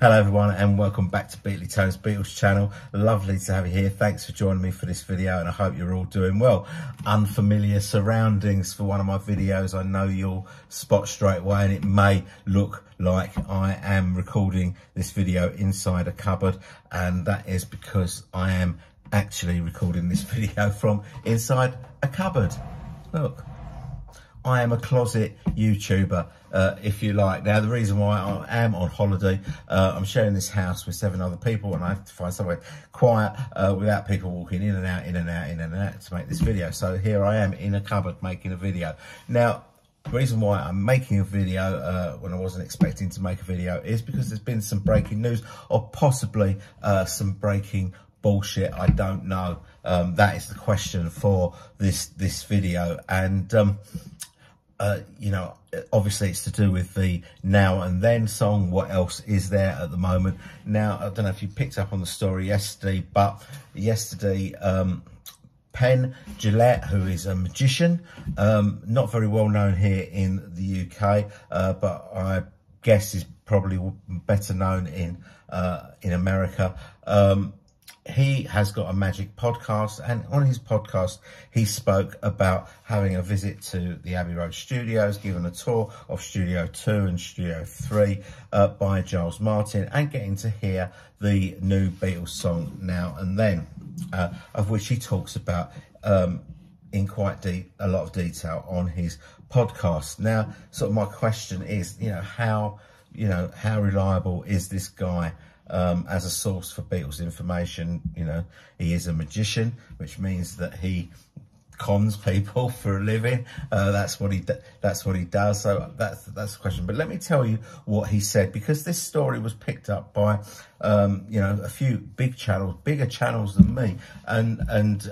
Hello everyone and welcome back to Beatly Tone's Beatles channel. Lovely to have you here. Thanks for joining me for this video and I hope you're all doing well. Unfamiliar surroundings for one of my videos. I know you'll spot straight away and it may look like I am recording this video inside a cupboard, and that is because I am actually recording this video from inside a cupboard. Look, I am a closet YouTuber, if you like. Now, the reason why I am on holiday, I'm sharing this house with 7 other people and I have to find somewhere quiet without people walking in and out, in and out, in and out to make this video. So here I am in a cupboard making a video. Now, the reason why I'm making a video when I wasn't expecting to make a video is because there's been some breaking news, or possibly some breaking bullshit. I don't know. That is the question for this video. And you know, obviously it's to do with the Now and Then song. What else is there at the moment? Now, I don't know if you picked up on the story yesterday, but yesterday, Penn, Jillette, who is a magician, not very well known here in the UK, but I guess is probably better known in America. He has got a magic podcast, and on his podcast he spoke about having a visit to the Abbey Road studios, given a tour of Studio 2 and Studio 3 by Giles Martin, and getting to hear the new Beatles song Now and Then, of which he talks about in quite a lot of detail on his podcast. Now, sort of my question is, how reliable is this guy as a source for Beatles information? He is a magician, which means that he cons people for a living. That's what he does. So that's the question. But let me tell you what he said, because this story was picked up by a few bigger channels than me, and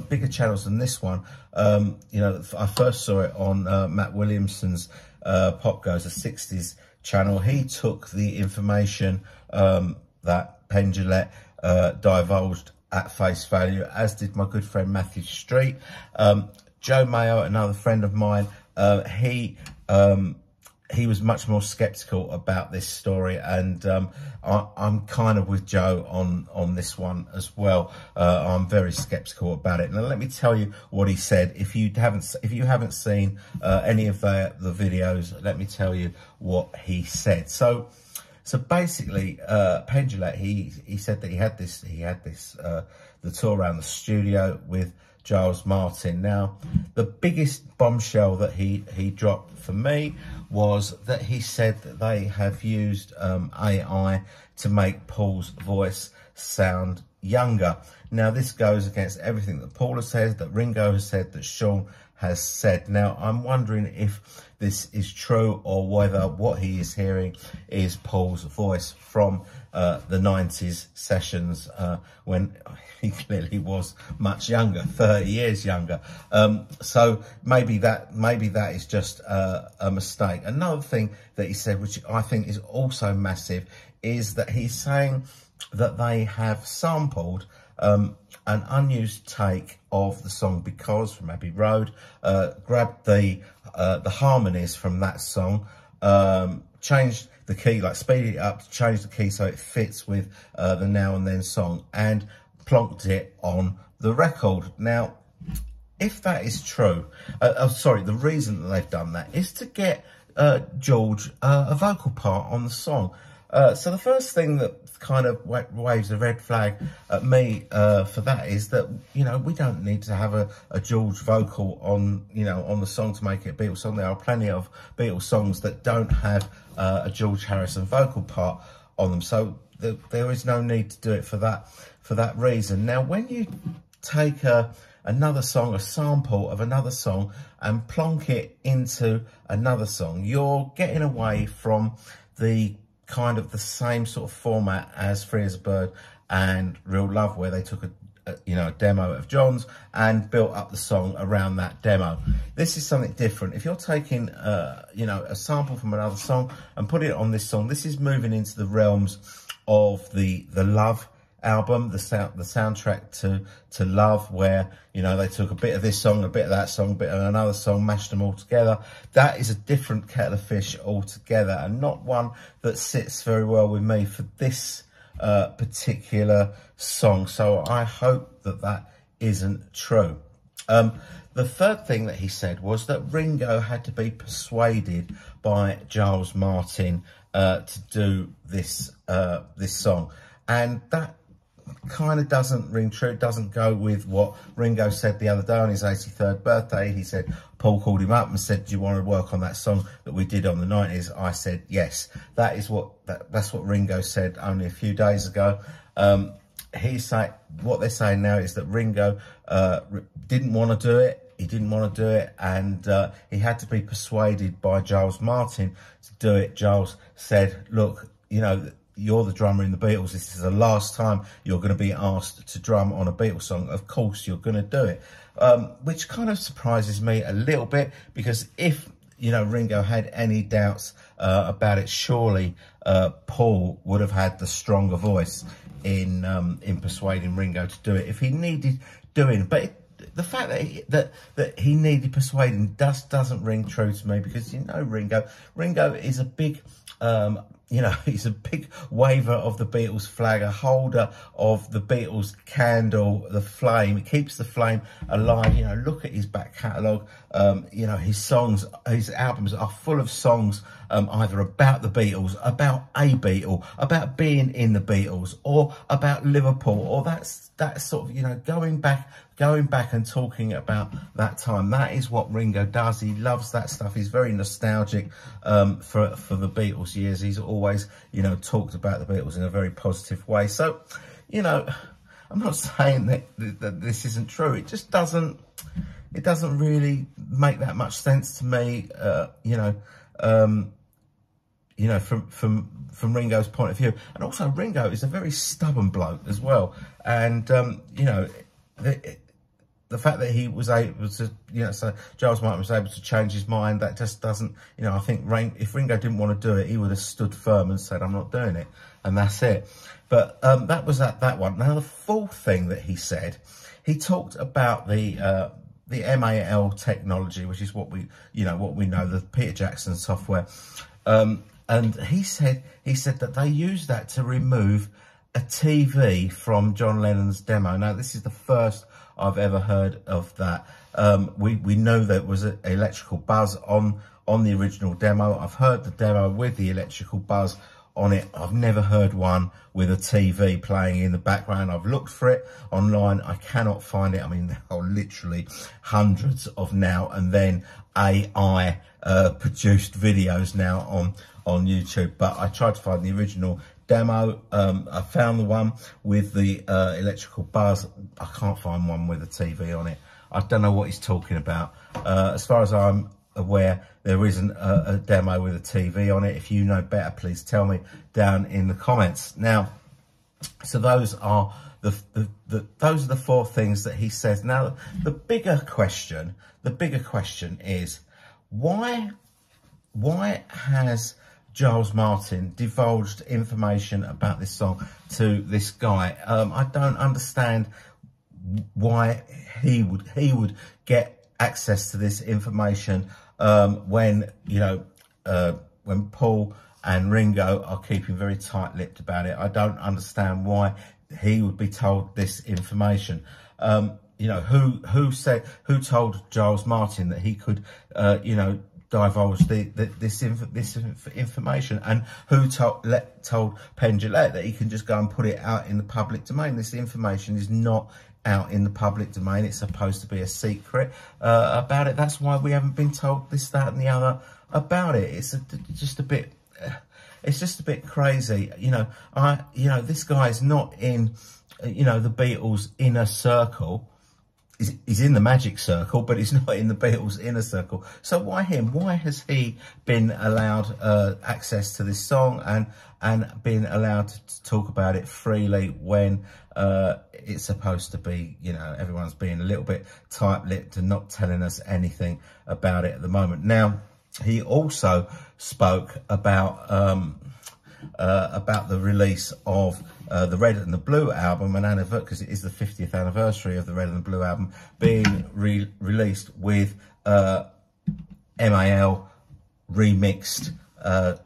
bigger channels than this one. I first saw it on Matt Williamson's Pop Goes a 60s channel. He took the information that Penn Jillette divulged at face value, as did my good friend Matthew Street. Joe Mayo, another friend of mine, he was much more sceptical about this story, and I'm kind of with Joe on this one as well. I'm very sceptical about it. Now, let me tell you what he said. If you haven't seen any of the videos, let me tell you what he said. So basically, Penn Jillette, he said that he had this the tour around the studio with Giles Martin. Now, the biggest bombshell that he dropped for me was that he said that they have used AI to make Paul's voice sound younger. Now, this goes against everything that Paul has said, that Ringo has said, that Sean has said. Now, I'm wondering if this is true, or whether what he is hearing is Paul's voice from the 90s sessions, when he clearly was much younger, 30 years younger. So maybe that is just a mistake. Another thing that he said, which I think is also massive, is that he's saying that they have sampled an unused take of the song Because from Abbey Road, grabbed the harmonies from that song, changed the key, like speeded it up, changed the key so it fits with the Now and Then song, and plonked it on the record. Now, if that is true, the reason that they've done that is to get George a vocal part on the song. So the first thing that kind of waves a red flag at me for that is that, we don't need to have a George vocal on the song to make it a Beatles song. There are plenty of Beatles songs that don't have a George Harrison vocal part on them. So there is no need to do it for that reason. Now, when you take another song, a sample of another song, and plonk it into another song, you're getting away from the kind of the same sort of format as Free as a Bird and Real Love, where they took a demo of John's and built up the song around that demo. This is something different. If you're taking a sample from another song and put it on this song, this is moving into the realms of the love album, the soundtrack to Love, where, you know, they took a bit of this song, a bit of that song, a bit of another song, mashed them all together. That is a different kettle of fish altogether, and not one that sits very well with me for this particular song. So I hope that that isn't true. The third thing that he said was that Ringo had to be persuaded by Giles Martin to do this this song, and that kind of doesn't ring true. It doesn't go with what Ringo said the other day on his 83rd birthday. He said Paul called him up and said, "Do you want to work on that song that we did on the 90s?" I said yes. That is that's what Ringo said only a few days ago. What they're saying now is that Ringo didn't want to do it. He didn't want to do it, and he had to be persuaded by Giles Martin to do it. Giles said, "Look, you know, you're the drummer in the Beatles. This is the last time you're going to be asked to drum on a Beatles song. Of course you're going to do it," which kind of surprises me a little bit, because if, you know, Ringo had any doubts about it, surely Paul would have had the stronger voice in persuading Ringo to do it if he needed doing. But the fact that he needed persuading doesn't ring true to me, because, you know, Ringo is a big you know, he's a big waver of the Beatles flag, a holder of the Beatles candle, the flame. It keeps the flame alive. You know, look at his back catalogue. You know, his songs, his albums are full of songs either about the Beatles, about a Beatle, about being in the Beatles, or about Liverpool, or that sort of, you know, going back and talking about that time. That is what Ringo does. He loves that stuff. He's very nostalgic for the Beatles years. He's always, you know, talked about the Beatles in a very positive way. So, you know, I'm not saying that this isn't true. It just doesn't really make that much sense to me, you know, from Ringo's point of view. And also, Ringo is a very stubborn bloke as well. And, you know, the fact that he was able to, you know, so Giles Martin was able to change his mind, that just doesn't, you know, I think if Ringo didn't want to do it, he would have stood firm and said, "I'm not doing it." And that's it. But that was that one. Now, the fourth thing that he said, he talked about the MAL technology, which is what we know, the Peter Jackson software. And he said that they use that to remove a TV from John Lennon's demo. Now, this is the first I've ever heard of that. We know there was an electrical buzz on the original demo. I've heard the demo with the electrical buzz on it. I've never heard one with a TV playing in the background. I've looked for it online. I cannot find it. I mean, there are literally hundreds of now and then AI produced videos now on YouTube, but I tried to find the original demo. I found the one with the electrical buzz. I can't find one with a TV on it. I don't know what he's talking about. As far as I'm aware, there isn't a demo with a TV on it. If you know better, please tell me down in the comments. Now, so those are the four things that he says. Now, the bigger question is, why has Giles Martin divulged information about this song to this guy? I don't understand why he would get access to this information when, you know, when Paul and Ringo are keeping very tight-lipped about it. I don't understand why he would be told this information. You know, who told Giles Martin that he could, you know, divulge this information, and who told Penn Jillette that he can just go and put it out in the public domain? This information is not out in the public domain. It's supposed to be a secret about it. That's why we haven't been told this, that, and the other about it. It's just a bit crazy. You know, this guy's not in, you know, the Beatles' inner circle. He's in the magic circle, but he's not in the Beatles' inner circle. So why him? Why has he been allowed access to this song and been allowed to talk about it freely when it's supposed to be, you know, everyone's being a little bit tight-lipped and not telling us anything about it at the moment? Now, he also spoke about about the release of the Red and the Blue album, because it is the 50th anniversary of the Red and the Blue album being released with MAL remixed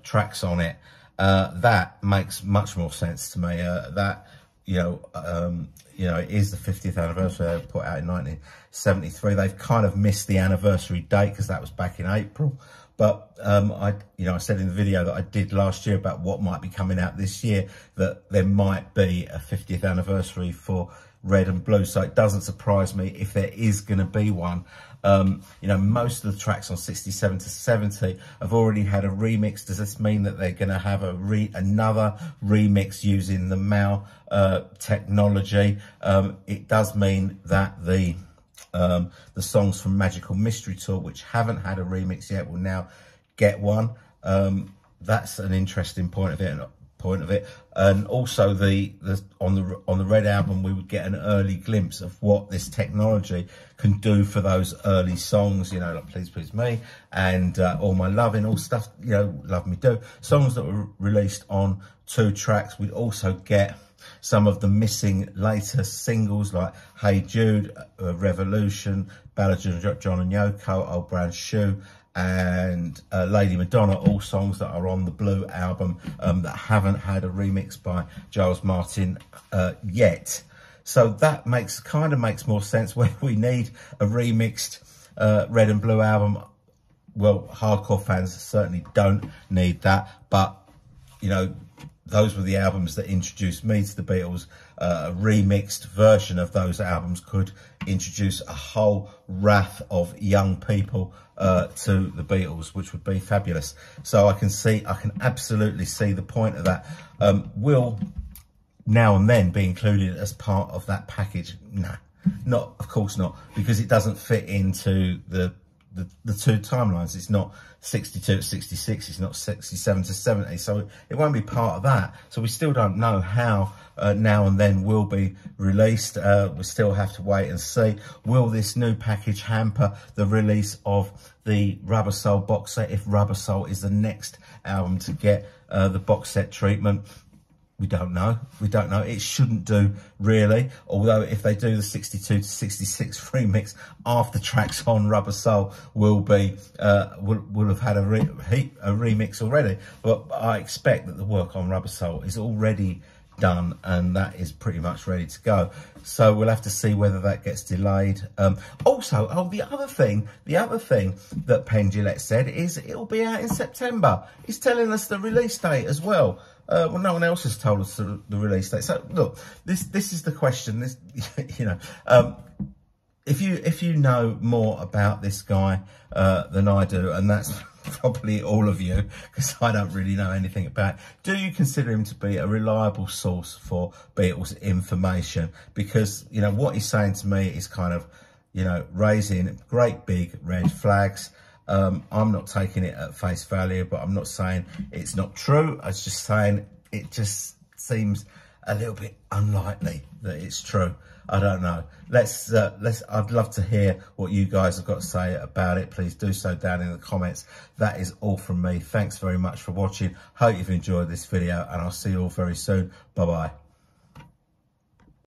tracks on it. That makes much more sense to me. That it is the 50th anniversary. They put out in 1973. They've kind of missed the anniversary date because that was back in April. But I said in the video that I did last year about what might be coming out this year, that there might be a 50th anniversary for Red and Blue. So it doesn't surprise me if there is going to be one. Most of the tracks on 67 to 70 have already had a remix. Does this mean that they're going to have another remix using the MAL technology? It does mean that the songs from Magical Mystery Tour, which haven't had a remix yet, will now get one. That's an interesting point of it. And also on the Red album, we would get an early glimpse of what this technology can do for those early songs, like Please Please Me and All My Loving, all stuff, Love Me Do, songs that were released on 2 tracks. We'd also get some of the missing later singles like Hey Jude, Revolution, Ballad of John and Yoko, Old Brown Shoe, and Lady Madonna, all songs that are on the Blue album that haven't had a remix by Giles Martin yet. So that kind of makes more sense. Where we need a remixed Red and Blue album, well, hardcore fans certainly don't need that, but those were the albums that introduced me to the Beatles. A remixed version of those albums could introduce a whole raft of young people to the Beatles, which would be fabulous. So I can absolutely see the point of that. Will Now and Then be included as part of that package? No, of course not, because it doesn't fit into the 2 timelines. It's not 62 to 66, it's not 67 to 70, so it won't be part of that. So we still don't know how Now and Then will be released. We still have to wait and see. Will this new package hamper the release of the Rubber Soul box set if Rubber Soul is the next album to get the box set treatment? We don't know. It shouldn't do, really. Although if they do the 62 to 66 remix, after tracks on Rubber Soul will have had a remix already. But I expect that the work on Rubber Soul is already done, and that is pretty much ready to go. So we'll have to see whether that gets delayed. Also, the other thing that Penn Jillette said is it'll be out in September. He's telling us the release date as well. Well, no one else has told us the release date. So look, this is the question. If you know more about this guy than I do, and that's probably all of you, because I don't really know anything about it, do you consider him to be a reliable source for Beatles information? Because what he's saying to me is kind of raising great big red flags. I'm not taking it at face value, but I'm not saying it's not true. I was just saying it just seems a little bit unlikely that it's true. I don't know. I'd love to hear what you guys have got to say about it. Please do so down in the comments. That is all from me. Thanks very much for watching. Hope you've enjoyed this video, and I'll see you all very soon. Bye bye.